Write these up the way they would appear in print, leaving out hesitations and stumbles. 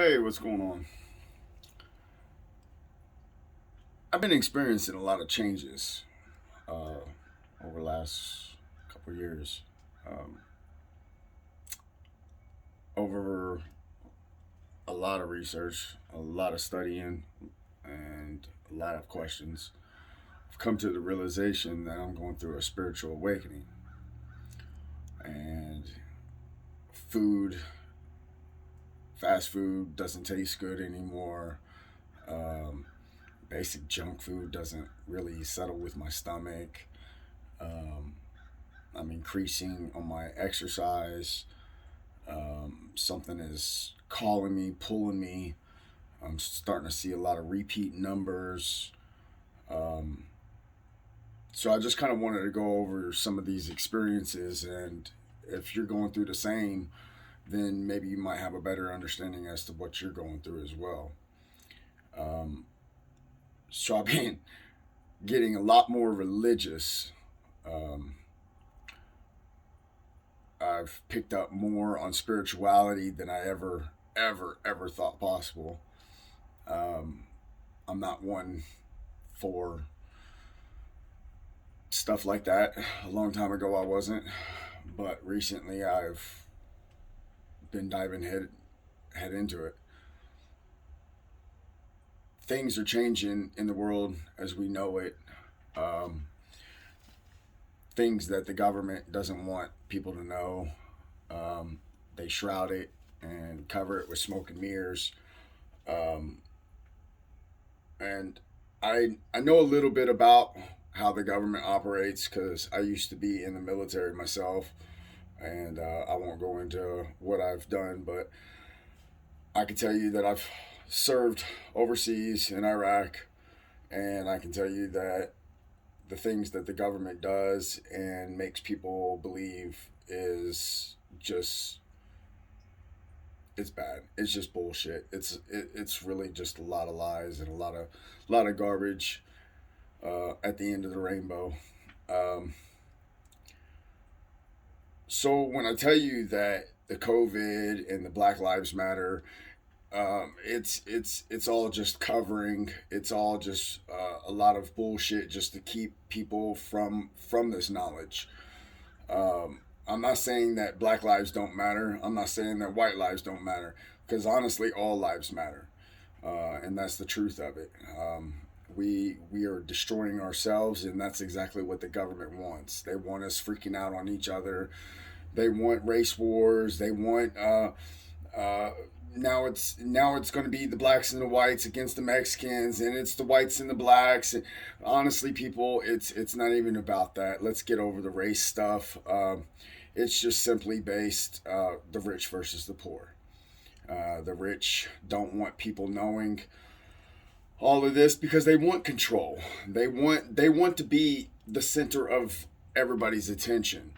Hey, what's going on? I've been experiencing a lot of changes over the last couple of years. Um, over a lot of research, a lot of studying, and a lot of questions, I've come to the realization that I'm going through a spiritual awakening. And food, fast food, doesn't taste good anymore. Um, Basic junk food doesn't really settle with my stomach. Um, I'm increasing on my exercise. Something is calling me, pulling me. I'm starting to see a lot of repeat numbers. Um, so I just kind of wanted to go over some of these experiences, and if you're going through the same, then maybe you might have a better understanding as to what you're going through as well. Um, so I've been getting a lot more religious. Um, I've picked up more on spirituality than I ever thought possible. Um, I'm not one for stuff like that. A long time ago, I wasn't, but recently I've been diving head into it. Things are changing in the world as we know it. Um, Things that the government doesn't want people to know. Um, they shroud it and cover it with smoke and mirrors. Um, and I know a little bit about how the government operates because I used to be in the military myself, and I won't go into what I've done, but I can tell you that I've served overseas in Iraq, and I can tell you that the things that the government does and makes people believe is just it's bad. It's just bullshit. It's really just a lot of lies and a lot of garbage at the end of the rainbow. Um, so when I tell you that the COVID and the Black Lives Matter, it's all just covering. It's all just a lot of bullshit just to keep people from this knowledge. I'm not saying that Black lives don't matter. I'm not saying that white lives don't matter because honestly, all lives matter, and that's the truth of it. We are destroying ourselves, and that's exactly what the government wants. They want us freaking out on each other. They want race wars. They want uh, now it's going to be the blacks and the whites against the Mexicans, and it's the whites and the blacks. And honestly, people, it's not even about that. Let's get over the race stuff. It's just simply based the rich versus the poor. The rich don't want people knowing all of this because they want control. They want to be the center of everybody's attention.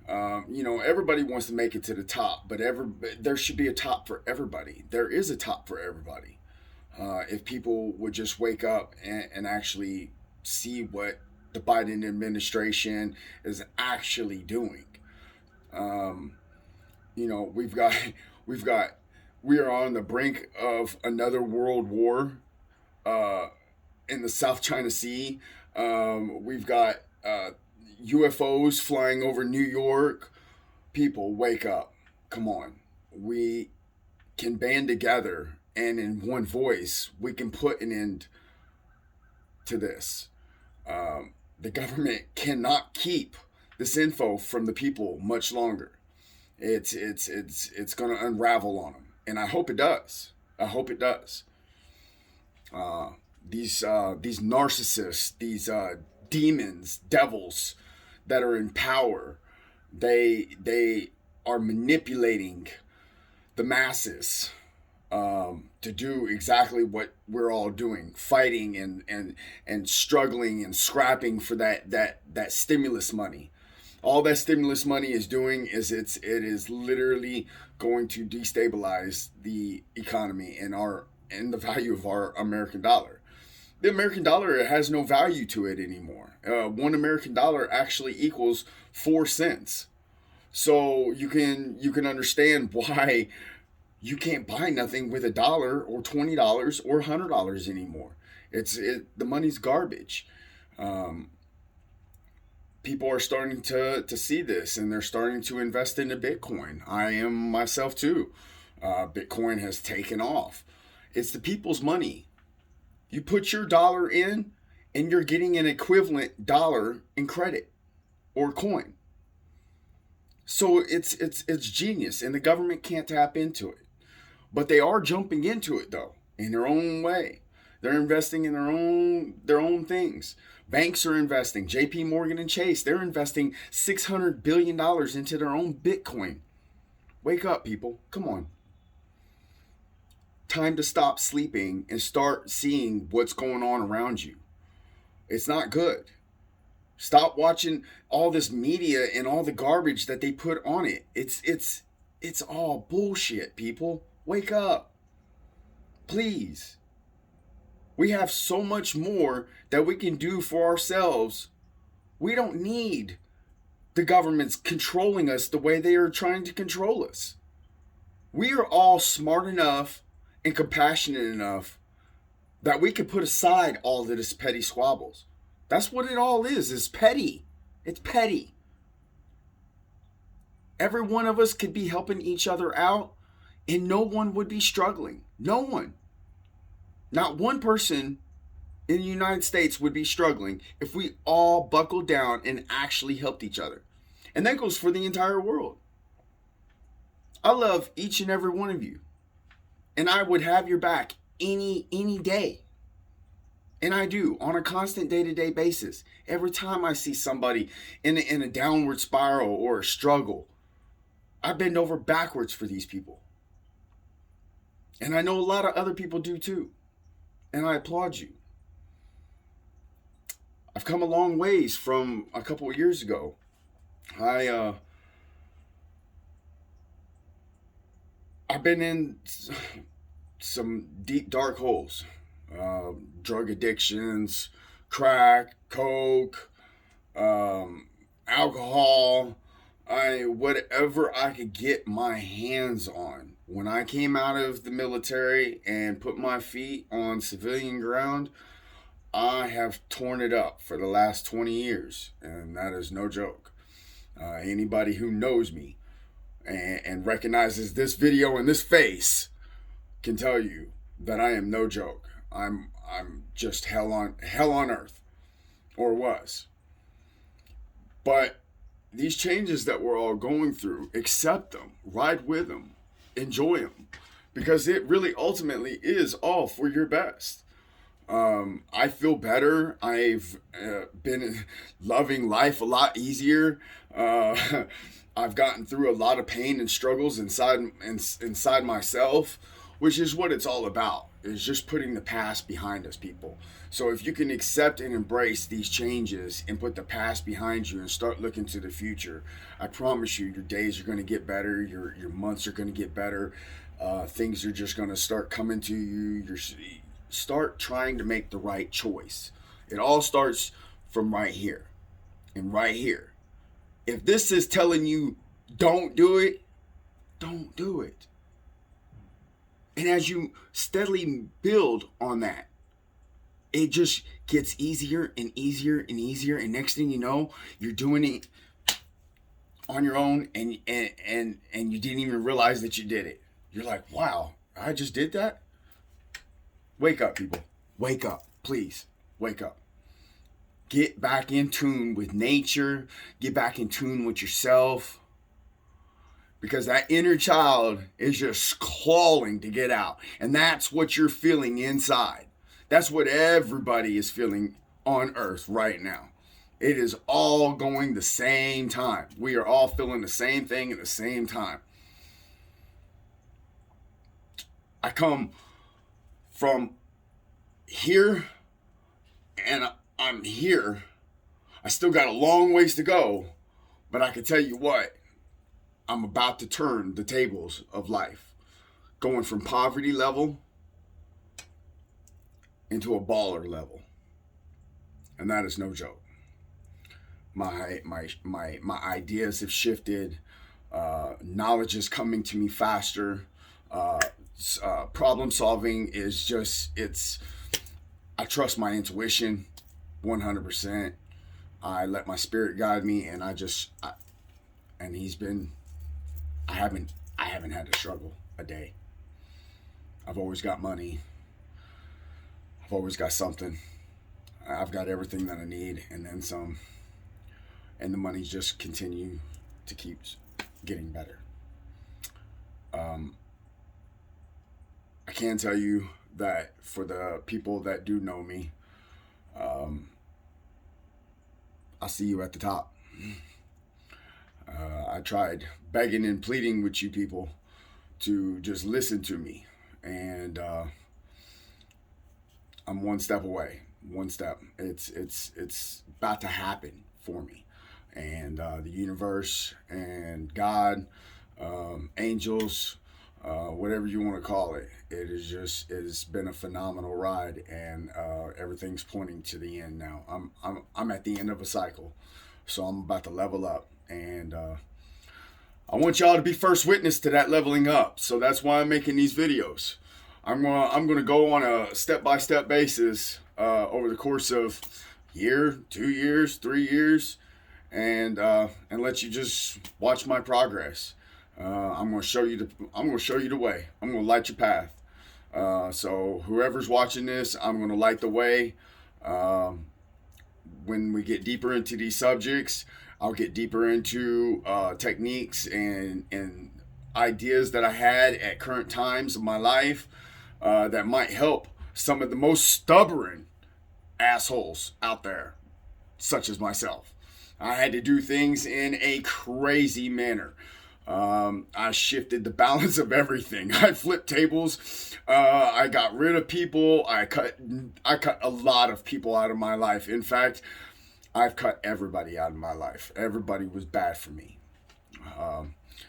Everybody wants to make it to the top, but there should be a top for everybody. There is a top for everybody. If people would just wake up and actually see what the Biden administration is actually doing. Um, we've got, we've got, we are on the brink of another world war uh, in the South China Sea. We've got UFOs flying over New York. People, wake up. Come on. We can band together and in one voice, we can put an end to this. The government cannot keep this info from the people much longer. It's going to unravel on them, and I hope it does. I hope it does. Uh, these narcissists, these demons, devils that are in power, they are manipulating the masses to do exactly what we're all doing, fighting and struggling and scrapping for that stimulus money. All that stimulus money is doing is it is literally going to destabilize the economy and the value of our American dollar. The American dollar has no value to it anymore. One American dollar actually equals 4 cents. So you can understand why you can't buy nothing with $1 or $20 or $100 anymore. The money's garbage. Um, People are starting to see this, and they're starting to invest into Bitcoin. I am myself too. Bitcoin has taken off. It's the people's money. You put your dollar in, and you're getting an equivalent dollar in credit or coin. So it's genius, and the government can't tap into it. But they are jumping into it though, in their own way. They're investing in their own things. Banks are investing. JP Morgan and Chase, they're investing $600 billion into their own Bitcoin. Wake up, people. Come on. Time to stop sleeping and start seeing what's going on around you. It's not good. Stop watching all this media and all the garbage that they put on it. It's all bullshit, people. Wake up. Please. We have so much more that we can do for ourselves. We don't need the government's controlling us the way they are trying to control us. We are all smart enough and compassionate enough that we can put aside all of this petty squabbles. That's what it all is petty. It's petty. Every one of us could be helping each other out, and no one would be struggling. No one. Not one person in the United States would be struggling if we all buckled down and actually helped each other. And that goes for the entire world. I love each and every one of you. And I would have your back any day. And I do, on a constant day-to-day basis. Every time I see somebody in a downward spiral or a struggle, I bend over backwards for these people. And I know a lot of other people do too. And I applaud you. I've come a long ways from a couple of years ago. I've been in some deep, dark holes. Drug addictions, crack, coke, alcohol, whatever I could get my hands on. When I came out of the military and put my feet on civilian ground, I have torn it up for the last 20 years, and that is no joke. Anybody who knows me and recognizes this video and this face can tell you that I am no joke. I'm just hell on earth, or was. But these changes that we're all going through, accept them, ride with them, enjoy them, because it really ultimately is all for your best. I feel better. I've been loving life a lot easier. I've gotten through a lot of pain and struggles inside myself, which is what it's all about. Is just putting the past behind us, people. So if you can accept and embrace these changes and put the past behind you and start looking to the future, I promise you, your days are going to get better. Your months are going to get better. Things are just going to start coming to you. Start trying to make the right choice. It all starts from right here and right here. If this is telling you don't do it, don't do it. And as you steadily build on that, it just gets easier and easier and easier. And next thing you know, you're doing it on your own, and you didn't even realize that you did it. You're like, wow, I just did that? Wake up, people. Wake up. Please, wake up. Get back in tune with nature. Get back in tune with yourself. Because that inner child is just clawing to get out. And that's what you're feeling inside. That's what everybody is feeling on earth right now. It is all going the same time. We are all feeling the same thing at the same time. I come from here and I'm here. I still got a long ways to go, but I can tell you what, I'm about to turn the tables of life, going from poverty level into a baller level. And that is no joke. My ideas have shifted. Knowledge is coming to me faster. Problem solving is just, I trust my intuition 100%. I let my spirit guide me, and and he's been, I haven't had to struggle a day. I've always got money. I've always got something. I've got everything that I need, and then some. And the money just continue to keep getting better. I can tell you that for the people that do know me, I'll see you at the top. I tried begging and pleading with you people to just listen to me, and I'm one step away. One step. It's about to happen for me, and the universe and God, angels, whatever you want to call it. It's been a phenomenal ride, and everything's pointing to the end now. I'm at the end of a cycle, so I'm about to level up, and I want y'all to be first witness to that leveling up. So that's why I'm making these videos. I'm gonna go on a step-by-step basis over the course of year, 2 years, 3 years, and let you just watch my progress. I'm gonna show you the way. I'm gonna light your path. So whoever's watching this, I'm gonna light the way. When we get deeper into these subjects, I'll get deeper into techniques and ideas that I had at current times of my life that might help some of the most stubborn assholes out there, such as myself. I had to do things in a crazy manner. I shifted the balance of everything. I flipped tables. I got rid of people. I cut a lot of people out of my life. In fact, I've cut everybody out of my life. Everybody was bad for me.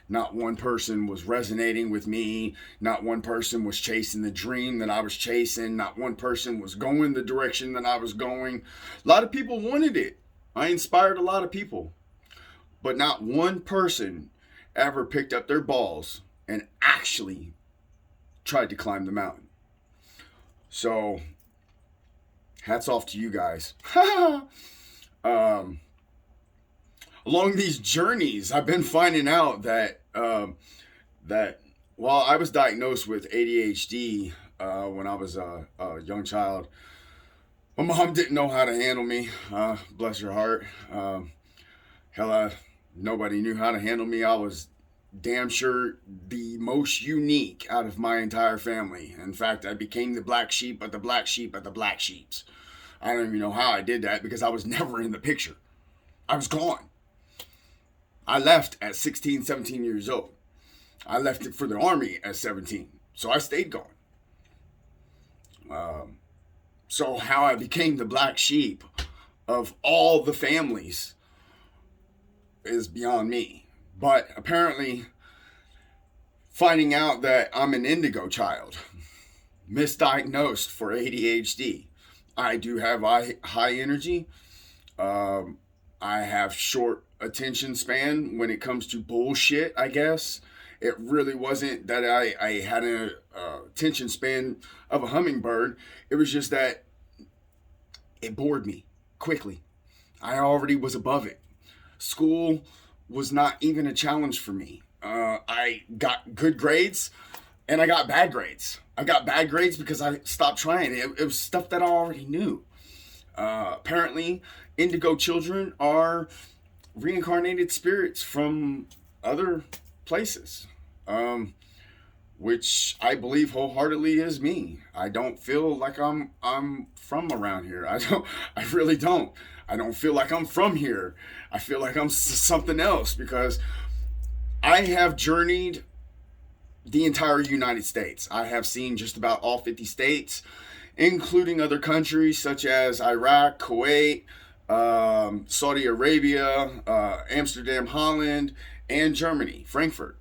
Not one person was resonating with me. Not one person was chasing the dream that I was chasing. Not one person was going the direction that I was going. A lot of people wanted it. I inspired a lot of people. But not one person ever picked up their balls and actually tried to climb the mountain. So, hats off to you guys. Along these journeys, I've been finding out that while I was diagnosed with ADHD when I was a young child, my mom didn't know how to handle me. Bless her heart. Nobody knew how to handle me. I was damn sure the most unique out of my entire family. In fact, I became the black sheep of the black sheep of the black sheeps. I don't even know how I did that because I was never in the picture. I was gone. I left at 16, 17 years old. I left it for the army at 17. So I stayed gone. So how I became the black sheep of all the families is beyond me. But apparently, finding out that I'm an indigo child, misdiagnosed for ADHD. I do have high energy. I have short attention span when it comes to bullshit, I guess. It really wasn't that I had an attention span of a hummingbird. It was just that it bored me quickly. I already was above it. School was not even a challenge for me. I got good grades and I got bad grades. I got bad grades because I stopped trying. It was stuff that I already knew. Apparently, indigo children are reincarnated spirits from other places, which I believe wholeheartedly is me. I don't feel like I'm from around here. I really don't. I don't feel like I'm from here. I feel like I'm something else because I have journeyed the entire United States. I have seen just about all 50 states, including other countries such as Iraq, Kuwait, Saudi Arabia, Amsterdam, Holland, and Germany, Frankfurt.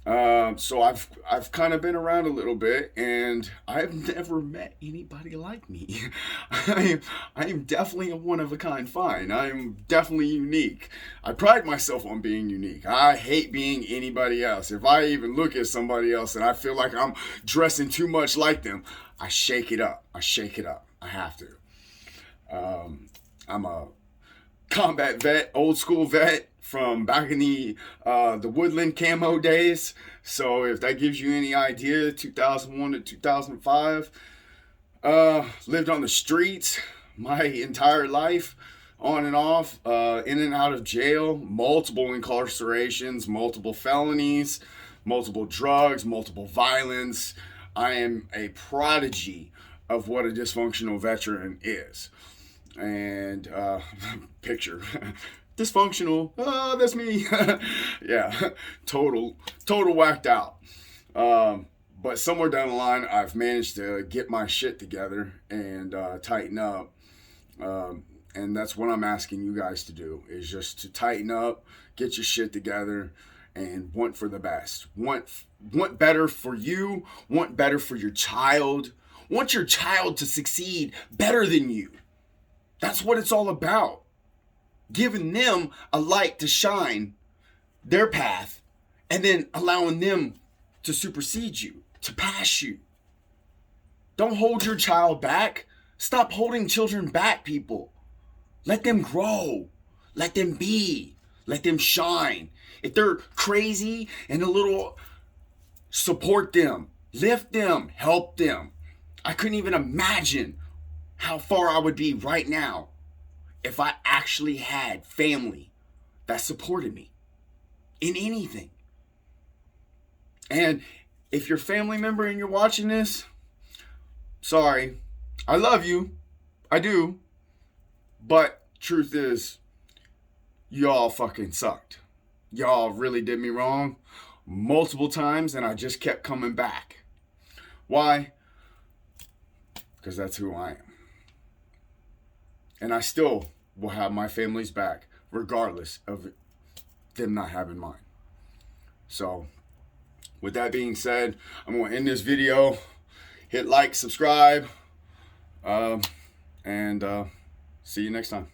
So I've kind of been around a little bit, and I've never met anybody like me. I am definitely a one of a kind find. I am definitely unique. I pride myself on being unique. I hate being anybody else. If I even look at somebody else and I feel like I'm dressing too much like them, I shake it up. I shake it up. I have to. I'm a combat vet, old school vet from back in the woodland camo days. So if that gives you any idea, 2001 to 2005, lived on the streets my entire life, on and off, in and out of jail, multiple incarcerations, multiple felonies, multiple drugs, multiple violence. I am a prodigy of what a dysfunctional veteran is. And picture dysfunctional. Oh, that's me. Yeah, total whacked out. But somewhere down the line, I've managed to get my shit together and tighten up. And that's what I'm asking you guys to do, is just to tighten up, get your shit together, and want for the best. Want better for you. Want better for your child. Want your child to succeed better than you. That's what it's all about. Giving them a light to shine their path, and then allowing them to supersede you, to pass you. Don't hold your child back. Stop holding children back, people. Let them grow. Let them be. Let them shine. If they're crazy and a little, support them. Lift them. Help them. I couldn't even imagine how far I would be right now if I actually had family that supported me in anything. And if you're a family member and you're watching this, sorry. I love you. I do. But truth is, y'all fucking sucked. Y'all really did me wrong multiple times, and I just kept coming back. Why? Because that's who I am. And I still will have my family's back, regardless of them not having mine. So, with that being said, I'm going to end this video. Hit like, subscribe, and see you next time.